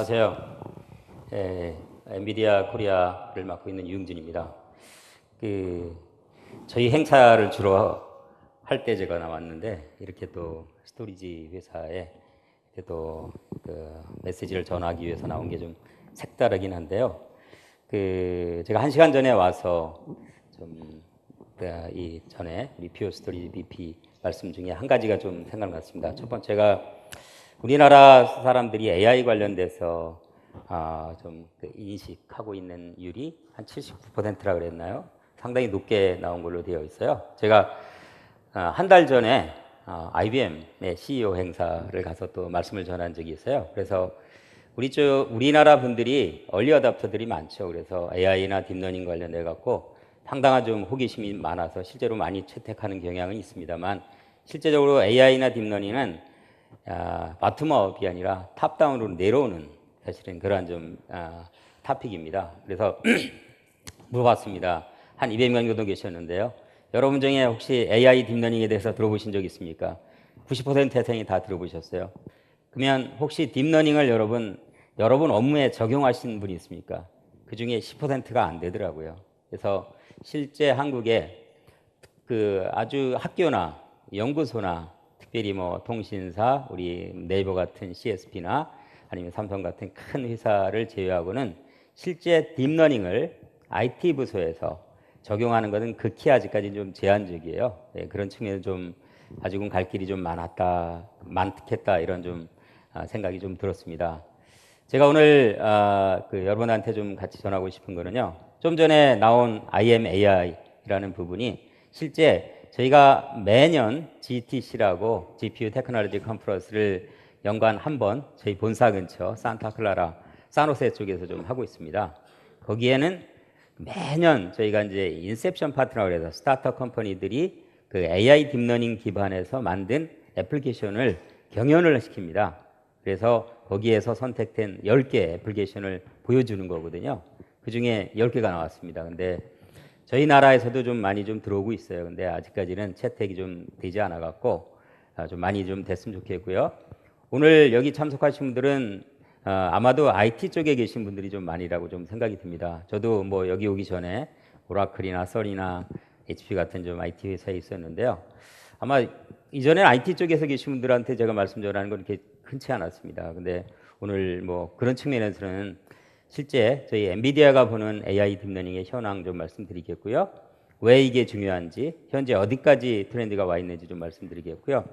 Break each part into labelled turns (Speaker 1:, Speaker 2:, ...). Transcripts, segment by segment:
Speaker 1: 안녕하세요. 엔비디아 코리아를 맡고 있는 유흥진입니다. 저희 행사를 주로 할 때 제가 나왔는데 이렇게 또 스토리지 회사에 이렇게 또 메시지를 전하기 위해서 나온 게 좀 색다르긴 한데요. 제가 1시간 전에 와서 이 전에 우리 피오 스토리지 BP 말씀 중에 한 가지가 좀 생각났습니다. 첫 번째가 우리나라 사람들이 AI 관련돼서 인식하고 있는 율이 한 79%라 그랬나요? 상당히 높게 나온 걸로 되어 있어요. 제가 한 달 전에 IBM의 CEO 행사를 가서 또 말씀을 전한 적이 있어요. 그래서 우리나라 분들이 얼리 어답터들이 많죠. 그래서 AI나 딥러닝 관련돼 갖고 상당한 좀 호기심이 많아서 실제로 많이 채택하는 경향은 있습니다만, 실제적으로 AI나 딥러닝은 바텀업이 아니라 탑다운으로 내려오는 사실은 그러한 좀 토픽입니다. 그래서 물어봤습니다. 한 200명 정도 계셨는데요. 여러분 중에 혹시 AI 딥러닝에 대해서 들어보신 적 있습니까? 90% 태생이 다 들어보셨어요. 그러면 혹시 딥러닝을 여러분 업무에 적용하신 분이 있습니까? 그 중에 10%가 안 되더라고요. 그래서 실제 한국에 아주 학교나 연구소나 특별히 뭐 통신사, 우리 네이버 같은 CSP나 아니면 삼성 같은 큰 회사를 제외하고는 실제 딥러닝을 IT 부서에서 적용하는 것은 극히 아직까지 좀 제한적이에요. 그런 측면에서 좀 아직은 갈 길이 좀 많겠다 이런 좀 생각이 좀 들었습니다. 제가 오늘 여러분한테 좀 같이 전하고 싶은 거는요. 좀 전에 나온 IMAI라는 부분이 실제 저희가 매년 GTC라고 GPU 테크놀로지 컨퍼런스를 연간 한 번 저희 본사 근처 산타클라라 산호세 쪽에서 좀 하고 있습니다. 거기에는 매년 저희가 이제 인셉션 파트너라고 해서 스타트업 컴퍼니들이 AI 딥러닝 기반에서 만든 애플리케이션을 경연을 시킵니다. 그래서 거기에서 선택된 10개 애플리케이션을 보여주는 거거든요. 그 중에 10개가 나왔습니다. 근데 저희 나라에서도 좀 많이 좀 들어오고 있어요. 근데 아직까지는 채택이 좀 되지 않아 갖고 좀 많이 좀 됐으면 좋겠고요. 오늘 여기 참석하신 분들은 아마도 IT 쪽에 계신 분들이 좀 많이라고 좀 생각이 듭니다. 저도 뭐 여기 오기 전에 오라클이나 썰이나 HP 같은 좀 IT 회사에 있었는데요. 아마 이전에 IT 쪽에서 계신 분들한테 제가 말씀 전하는 건 그렇게 흔치 않았습니다. 근데 오늘 뭐 그런 측면에서는 실제 저희 엔비디아가 보는 AI 딥러닝의 현황 좀 말씀드리겠고요. 왜 이게 중요한지, 현재 어디까지 트렌드가 와 있는지 좀 말씀드리겠고요.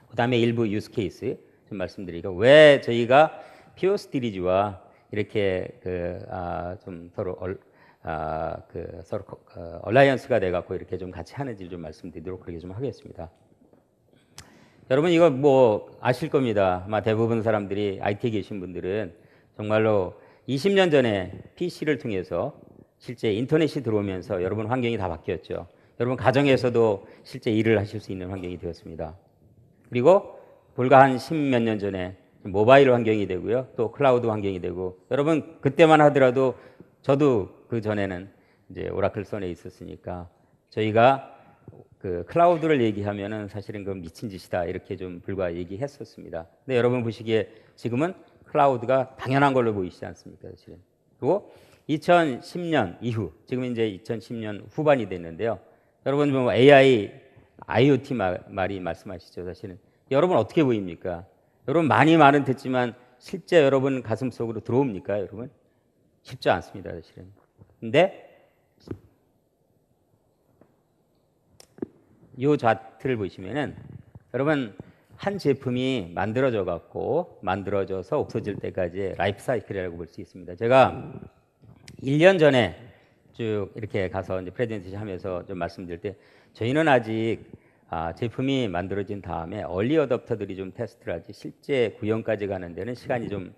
Speaker 1: 그 다음에 일부 유스 케이스 좀 말씀드리고, 왜 저희가 피오 스토리지와 이렇게 좀 서로 얼라이언스가 돼갖고 이렇게 좀 같이 하는지 좀 말씀드리도록 그렇게 좀 하겠습니다. 여러분 이거 뭐 아실 겁니다. 아마 대부분 사람들이 IT에 계신 분들은 정말로 20년 전에 PC를 통해서 실제 인터넷이 들어오면서 여러분 환경이 다 바뀌었죠. 여러분 가정에서도 실제 일을 하실 수 있는 환경이 되었습니다. 그리고 불과 한 10몇 년 전에 모바일 환경이 되고요. 또 클라우드 환경이 되고, 여러분 그때만 하더라도 저도 그 전에는 이제 오라클 선에 있었으니까 저희가 클라우드를 얘기하면은 사실은 그 미친 짓이다 이렇게 좀 불과 얘기했었습니다. 근데 여러분 보시기에 지금은 클라우드가 당연한 걸로 보이시지 않습니까? 사실은. 그리고 2010년 이후, 지금 이제 2010년 후반이 됐는데요. 여러분 뭐 AI, IoT 말이 말씀하시죠. 사실은 여러분 어떻게 보입니까? 여러분 많은 듣지만 실제 여러분 가슴 속으로 들어옵니까? 여러분 쉽지 않습니다. 사실은. 근데 이 차트를 보시면은 여러분 한 제품이 만들어져서 없어질 때까지 라이프 사이클이라고 볼 수 있습니다. 제가 1년 전에 쭉 이렇게 가서 이제 프레젠테이션 하면서 좀 말씀드릴 때, 저희는 아직 제품이 만들어진 다음에 얼리 어답터들이 좀 테스트를 하지 실제 구현까지 가는 데는 시간이 좀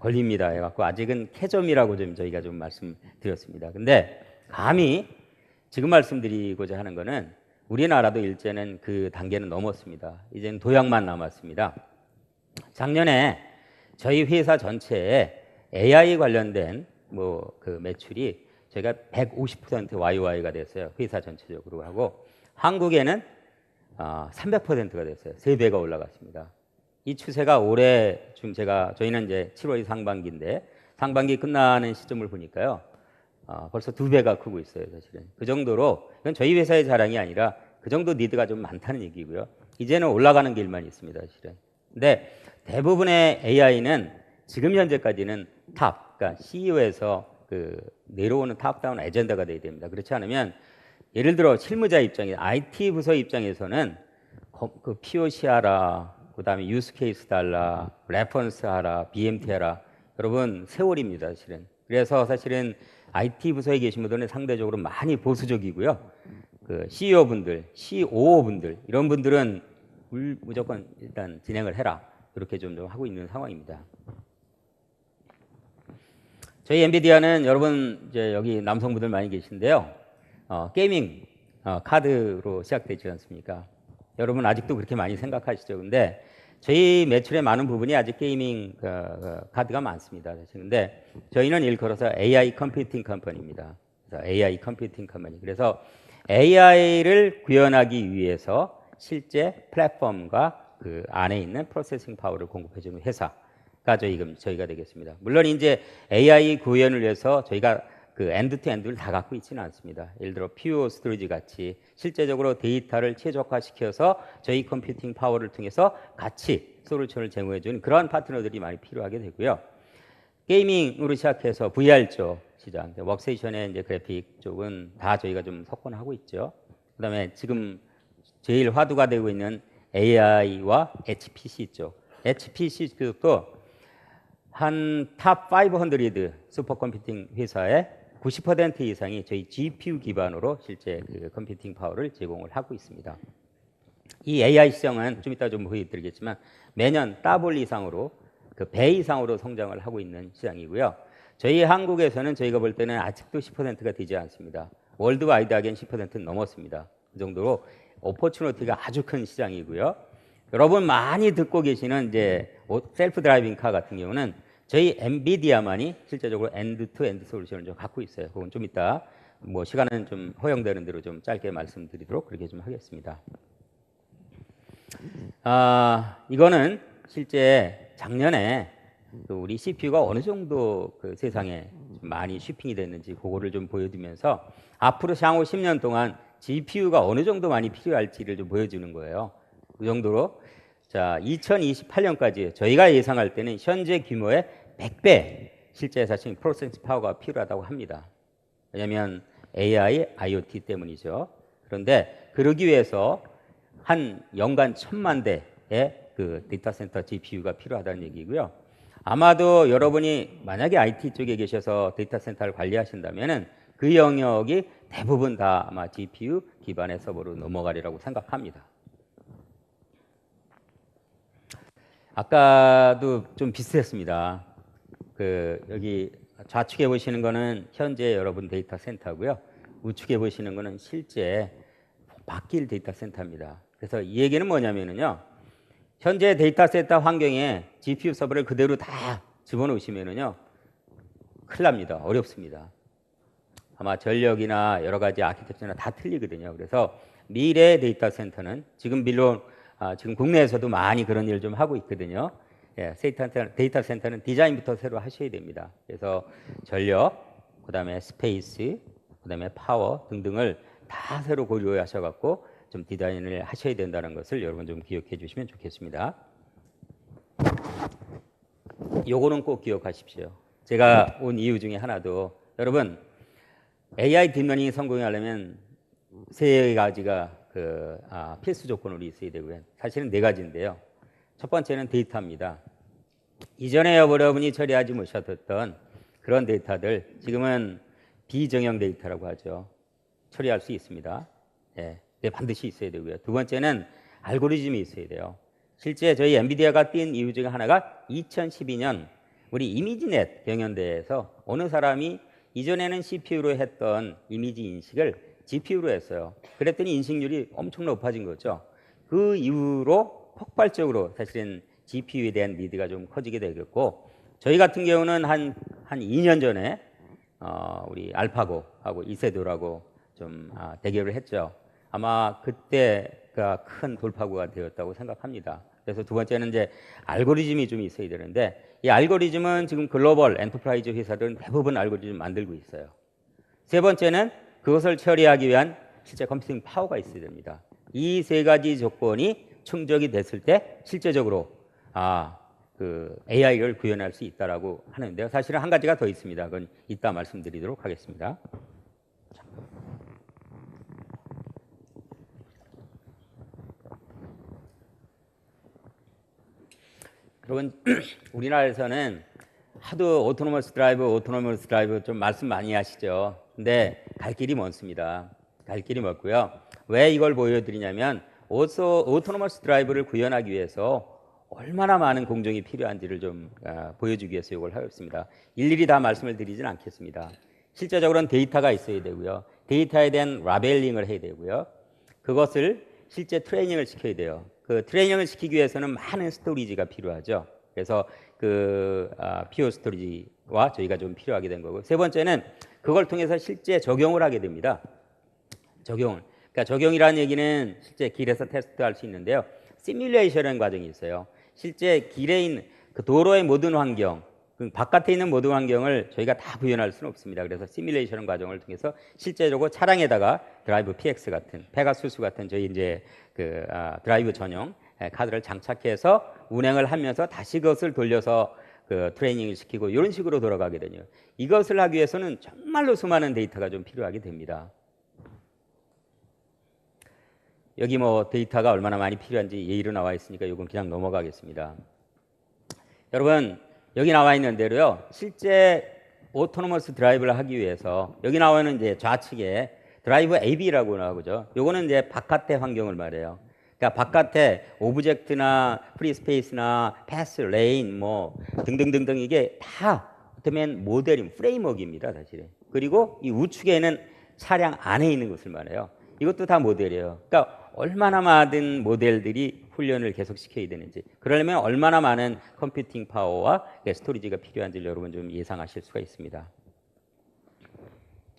Speaker 1: 걸립니다. 해갖고 아직은 캐점이라고 좀 저희가 좀 말씀드렸습니다. 근데 감히 지금 말씀드리고자 하는 거는 우리나라도 이제는 그 단계는 넘었습니다. 이제는 도약만 남았습니다. 작년에 저희 회사 전체에 AI 관련된 매출이 저희가 150% YY가 됐어요. 회사 전체적으로 하고, 한국에는 300%가 됐어요. 3배가 올라갔습니다. 이 추세가 올해 지금 저희는 이제 7월이 상반기인데 상반기 끝나는 시점을 보니까요. 벌써 2배가 크고 있어요, 사실은. 그 정도로 이건 저희 회사의 자랑이 아니라 그 정도 니드가 좀 많다는 얘기고요. 이제는 올라가는 길만 있습니다, 사실은. 근데 대부분의 AI는 지금 현재까지는 그러니까 CEO에서 그 내려오는 탑다운 에젠다가 돼야 됩니다. 그렇지 않으면 예를 들어 실무자 입장에 IT 부서 입장에서는 그 POC 하라, 그다음에 유스 케이스 달라, 레퍼런스 하라, BMT 하라. 여러분 세월입니다, 사실은. 그래서 사실은 IT 부서에 계신 분들은 상대적으로 많이 보수적이고요. 그 CEO 분들, COO 분들 이런 분들은 무조건 일단 진행을 해라. 이렇게 좀 하고 있는 상황입니다. 저희 엔비디아는 여러분 이제 여기 남성분들 많이 계신데요. 게이밍 카드로 시작되지 않습니까? 여러분 아직도 그렇게 많이 생각하시죠? 근데 저희 매출의 많은 부분이 아직 게이밍 카드가 많습니다. 근데 저희는 일컬어서 AI 컴퓨팅 컴퍼니입니다. 그래서 AI 컴퓨팅 컴퍼니. 그래서 AI를 구현하기 위해서 실제 플랫폼과 그 안에 있는 프로세싱 파워를 공급해주는 회사가 저희가 되겠습니다. 물론 이제 AI 구현을 위해서 저희가 그 엔드 투 엔드를 다 갖고 있지는 않습니다. 예를 들어 퓨어 스토리지 같이 실제적으로 데이터를 최적화시켜서 저희 컴퓨팅 파워를 통해서 같이 솔루션을 제공해주는 그러한 파트너들이 많이 필요하게 되고요. 게이밍으로 시작해서 VR 쪽 시장, 웍세이션의 이제 그래픽 쪽은 다 저희가 좀 석권하고 있죠. 그다음에 지금 제일 화두가 되고 있는 AI와 HPC 쪽, HPC 쪽도 한 탑 500 슈퍼컴퓨팅 회사의 90% 이상이 저희 GPU 기반으로 실제 그 컴퓨팅 파워를 제공을 하고 있습니다. 이 AI 시장은 좀 이따 좀 보여드리겠지만 매년 더블 이상으로 그 배 이상으로 성장을 하고 있는 시장이고요. 저희 한국에서는 저희가 볼 때는 아직도 10%가 되지 않습니다. 월드와이드 하기엔 10%는 넘었습니다. 그 정도로 오퍼추너티가 아주 큰 시장이고요. 여러분 많이 듣고 계시는 이제 셀프 드라이빙 카 같은 경우는 저희 엔비디아만이 실제적으로 엔드 투 엔드 솔루션을 좀 갖고 있어요. 그건 좀 이따 뭐 시간은 좀 허용되는 대로 좀 짧게 말씀드리도록 그렇게 좀 하겠습니다. 이거는 실제 작년에 그 우리 CPU가 어느 정도 그 세상에 많이 shipping이 됐는지 그거를 좀 보여드리면서 앞으로 향후 10년 동안 GPU가 어느 정도 많이 필요할지를 좀 보여주는 거예요. 그 정도로 자 2028년까지 저희가 예상할 때는 현재 규모의 100배 실제 사실 프로세싱 파워가 필요하다고 합니다. 왜냐하면 AI, IoT 때문이죠. 그런데 그러기 위해서 한 연간 1000만 대의 그 데이터 센터 GPU가 필요하다는 얘기고요. 아마도 여러분이 만약에 IT 쪽에 계셔서 데이터 센터를 관리하신다면은 그 영역이 대부분 다 아마 GPU 기반의 서버로 넘어가리라고 생각합니다. 아까도 좀 비슷했습니다. 그 여기 좌측에 보시는 거는 현재 여러분 데이터 센터고요. 우측에 보시는 거는 실제 바뀔 데이터 센터입니다. 그래서 이 얘기는 뭐냐면은요. 현재 데이터 센터 환경에 GPU 서버를 그대로 다 집어넣으시면은요. 큰일 납니다. 어렵습니다. 아마 전력이나 여러 가지 아키텍처나 다 틀리거든요. 그래서 미래 데이터 센터는 지금 물론 지금 국내에서도 많이 그런 일을 좀 하고 있거든요. 예, 데이터 센터는 디자인부터 새로 하셔야 됩니다. 그래서 전력, 그다음에 스페이스, 그다음에 파워 등등을 다 새로 고려하셔갖고 좀 디자인을 하셔야 된다는 것을 여러분 좀 기억해 주시면 좋겠습니다. 요거는 꼭 기억하십시오. 제가 온 이유 중에 하나도 여러분 AI 딥러닝이 성공하려면 세 가지가 필수 조건으로 있어야 되고요. 사실은 네 가지인데요. 첫 번째는 데이터입니다. 이전에 여러분이 처리하지 못하셨던 그런 데이터들 지금은 비정형 데이터라고 하죠. 처리할 수 있습니다. 예, 반드시 있어야 되고요. 두 번째는 알고리즘이 있어야 돼요. 실제 저희 엔비디아가 뛴 이유 중에 하나가 2012년 우리 이미지넷 경연대회에서 어느 사람이 이전에는 CPU로 했던 이미지 인식을 GPU로 했어요. 그랬더니 인식률이 엄청 높아진 거죠. 그 이후로 폭발적으로 사실은 GPU에 대한 니드가 좀 커지게 되겠고 저희 같은 경우는 한 2년 전에 우리 알파고하고 이세돌하고 좀 대결을 했죠. 아마 그때가 큰 돌파구가 되었다고 생각합니다. 그래서 두 번째는 이제 알고리즘이 좀 있어야 되는데 이 알고리즘은 지금 글로벌 엔터프라이즈 회사들은 대부분 알고리즘 만들고 있어요. 세 번째는 그것을 처리하기 위한 실제 컴퓨팅 파워가 있어야 됩니다. 이 세 가지 조건이 충족이 됐을 때 실제적으로 그 AI를 구현할 수 있다라고 하는데요. 사실은 한 가지가 더 있습니다. 그건 이따 말씀드리도록 하겠습니다. 여러분, 우리나라에서는 하도 오토노머스 드라이브 좀 말씀 많이 하시죠. 근데 갈 길이 먼습니다. 갈 길이 멀고요. 왜 이걸 보여드리냐면 오토노머스 드라이브를 구현하기 위해서 얼마나 많은 공정이 필요한지를 좀 보여주기 위해서 이걸 하였습니다. 일일이 다 말씀을 드리진 않겠습니다. 실제적으로는 데이터가 있어야 되고요. 데이터에 대한 라벨링을 해야 되고요. 그것을 실제 트레이닝을 시켜야 돼요. 그 트레이닝을 시키기 위해서는 많은 스토리지가 필요하죠. 그래서 그 피오 스토리지와 저희가 좀 필요하게 된 거고, 세 번째는 그걸 통해서 실제 적용을 하게 됩니다. 적용을. 그러니까 적용이라는 얘기는 실제 길에서 테스트할 수 있는데요. 시뮬레이션이라는 과정이 있어요. 실제 길에 있는 그 도로의 모든 환경, 그 바깥에 있는 모든 환경을 저희가 다 구현할 수는 없습니다. 그래서 시뮬레이션 과정을 통해서 실제적으로 차량에다가 드라이브 PX 같은, 페가수스 같은 저희 이제 그 드라이브 전용 카드를 장착해서 운행을 하면서 다시 그것을 돌려서 그 트레이닝을 시키고 이런 식으로 돌아가게 되죠. 이것을 하기 위해서는 정말로 수많은 데이터가 좀 필요하게 됩니다. 여기 뭐 데이터가 얼마나 많이 필요한지 예의로 나와 있으니까 이건 그냥 넘어가겠습니다. 여러분, 여기 나와 있는 대로요. 실제 오토노머스 드라이브를 하기 위해서 여기 나와 있는 이제 좌측에 드라이브 AB라고 나오죠. 요거는 이제 바깥의 환경을 말해요. 그러니까 바깥에 오브젝트나 프리스페이스나 패스, 레인 뭐 등등등등 이게 다 어쩌면 모델링, 프레임워크입니다, 사실은. 그리고 이 우측에는 차량 안에 있는 것을 말해요. 이것도 다 모델이에요. 그러니까 얼마나 많은 모델들이 훈련을 계속 시켜야 되는지, 그러려면 얼마나 많은 컴퓨팅 파워와 스토리지가 필요한지 여러분 좀 예상하실 수가 있습니다.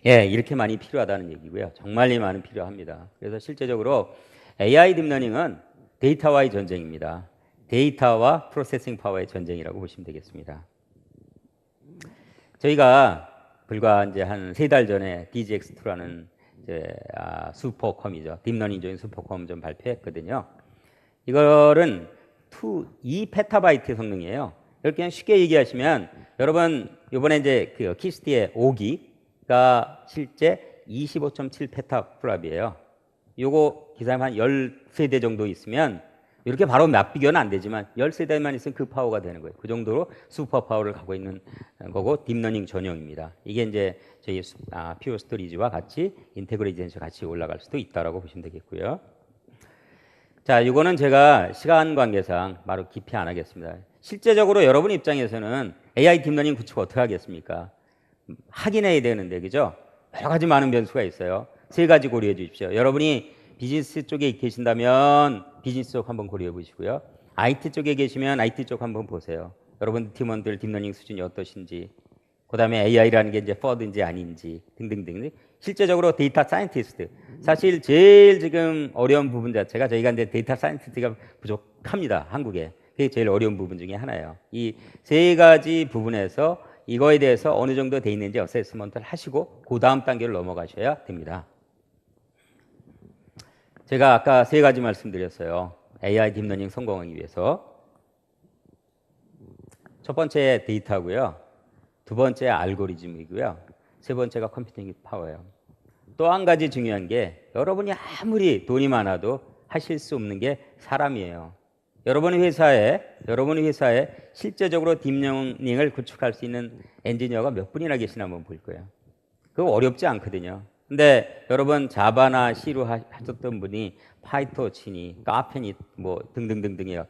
Speaker 1: 예, 이렇게 많이 필요하다는 얘기고요. 정말 많이 필요합니다. 그래서 실제적으로 AI 딥러닝은 데이터와의 전쟁입니다. 데이터와 프로세싱 파워의 전쟁이라고 보시면 되겠습니다. 저희가 불과 이제 한 3달 전에 DGX2라는 이제 슈퍼컴이죠. 딥러닝 중인 슈퍼컴 좀 발표했거든요. 이거는 2페타바이트 성능이에요. 이렇게 그냥 쉽게 얘기하시면 여러분 이번에 이제 그 키스티의 5기가 실제 25.7페타플랍이에요. 요거 기사님 한 13대 정도 있으면 이렇게 바로 맛 비교는 안 되지만 13대만 있으면 그 파워가 되는 거예요. 그 정도로 슈퍼 파워를 갖고 있는 거고 딥러닝 전용입니다. 이게 이제 저희 퓨어 스토리지와 같이 인테그레이션에서 같이 올라갈 수도 있다라고 보시면 되겠고요. 자, 이거는 제가 시간 관계상 바로 깊이 안 하겠습니다. 실제적으로 여러분 입장에서는 AI 딥러닝 구축 어떻게 하겠습니까? 확인해야 되는데, 그죠? 여러 가지 많은 변수가 있어요. 3가지 고려해 주십시오. 여러분이 비즈니스 쪽에 계신다면 비즈니스 쪽 한번 고려해 보시고요. IT 쪽에 계시면 IT 쪽 한번 보세요. 여러분 팀원들 딥러닝 수준이 어떠신지, 그 다음에 AI라는 게 이제 퍼드인지 아닌지 등등등. 실제적으로 데이터 사이언티스트, 사실 제일 지금 어려운 부분 자체가 저희가 이제 데이터 사이언티스트가 부족합니다. 한국에. 그게 제일 어려운 부분 중에 하나예요. 이 3가지 부분에서 이거에 대해서 어느 정도 돼 있는지 어세스먼트를 하시고 그 다음 단계를 넘어가셔야 됩니다. 제가 아까 3가지 말씀드렸어요. AI 딥러닝 성공하기 위해서. 첫 번째 데이터고요. 두 번째 알고리즘이고요. 세 번째가 컴퓨팅 파워예요. 또 한 가지 중요한 게 여러분이 아무리 돈이 많아도 하실 수 없는 게 사람이에요. 여러분의 회사에 실제적으로 딥러닝을 구축할 수 있는 엔지니어가 몇 분이나 계시나 한번 볼 거예요. 그거 어렵지 않거든요. 근데 여러분 자바나 C로 하셨던 분이 파이토치니 카페니 뭐 등등등등이요.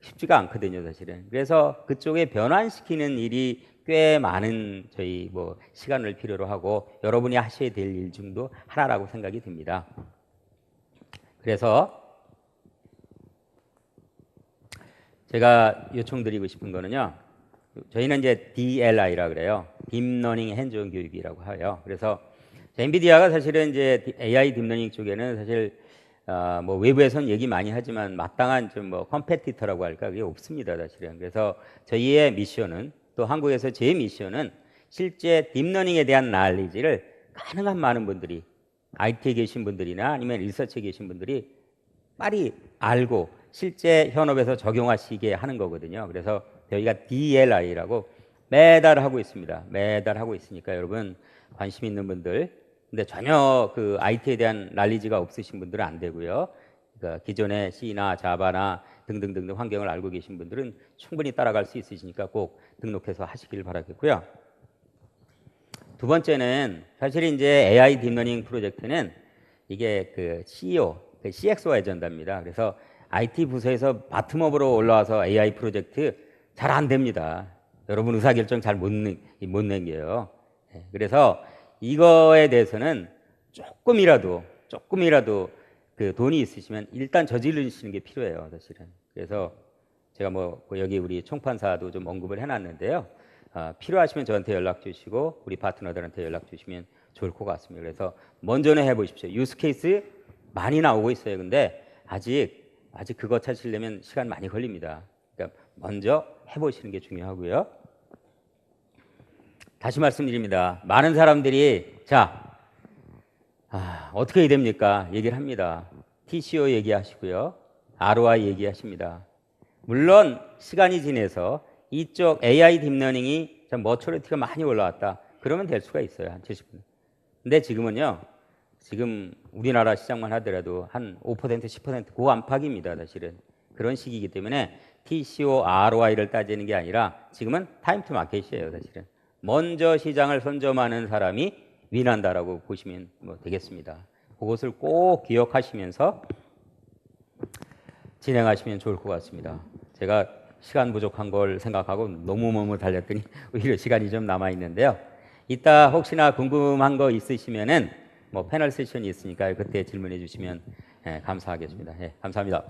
Speaker 1: 쉽지가 않거든요, 사실은. 그래서 그쪽에 변환시키는 일이 꽤 많은 저희 뭐 시간을 필요로 하고 여러분이 하셔야 될 일 중도 하나라고 생각이 듭니다. 그래서 제가 요청드리고 싶은 거는요. 저희는 이제 DLI라 그래요. 딥러닝 핸즈온 교육이라고 해요. 그래서 엔비디아가 사실은 이제 AI 딥러닝 쪽에는 사실 뭐 외부에서는 얘기 많이 하지만 마땅한 좀 뭐 컴페티터라고 할까 그게 없습니다 사실은. 그래서 저희의 미션은 또 한국에서 제 미션은 실제 딥러닝에 대한 난리지를 가능한 많은 분들이 IT에 계신 분들이나 아니면 리서치에 계신 분들이 빨리 알고 실제 현업에서 적용하시게 하는 거거든요. 그래서 저희가 DLI라고 매달 하고 있습니다. 매달 하고 있으니까 여러분 관심 있는 분들, 근데 전혀 그 IT에 대한 난리지가 없으신 분들은 안 되고요. 그러니까 기존의 C나 자바나 등등등등 환경을 알고 계신 분들은 충분히 따라갈 수 있으시니까 꼭 등록해서 하시길 바라겠고요. 두 번째는 사실 이제 AI 딥러닝 프로젝트는 이게 그 CEO, 그 CXO 에전다입니다. 그래서 IT 부서에서 바텀업으로 올라와서 AI 프로젝트 잘 안 됩니다. 여러분 의사결정 잘 못 남겨요. 그래서 이거에 대해서는 조금이라도 그 돈이 있으시면 일단 저지르시는 게 필요해요, 사실은. 그래서 제가 뭐 여기 우리 총판사도 좀 언급을 해놨는데요. 필요하시면 저한테 연락 주시고 우리 파트너들한테 연락 주시면 좋을 것 같습니다. 그래서 먼저는 해보십시오. 유스 케이스 많이 나오고 있어요. 근데 아직 그거 찾으려면 시간 많이 걸립니다. 그러니까 먼저 해보시는 게 중요하고요. 다시 말씀드립니다. 많은 사람들이 어떻게 해야 됩니까? 얘기를 합니다. TCO 얘기하시고요. ROI 얘기하십니다. 물론 시간이 지나서 이쪽 AI 딥러닝이 좀 머처리티가 많이 올라왔다. 그러면 될 수가 있어요. 한 70%. 근데 지금은요. 지금 우리나라 시장만 하더라도 한 5%, 10% 그 안팎입니다. 사실은. 그런 시기이기 때문에 TCO, ROI를 따지는 게 아니라 지금은 타임 투 마켓이에요. 사실은. 먼저 시장을 선점하는 사람이 윈한다라고 보시면 뭐 되겠습니다. 그것을 꼭 기억하시면서 진행하시면 좋을 것 같습니다. 제가 시간 부족한 걸 생각하고 너무 달렸더니 오히려 시간이 좀 남아 있는데요. 이따 혹시나 궁금한 거 있으시면은 뭐 패널 세션이 있으니까 그때 질문해 주시면 감사하겠습니다. 감사합니다.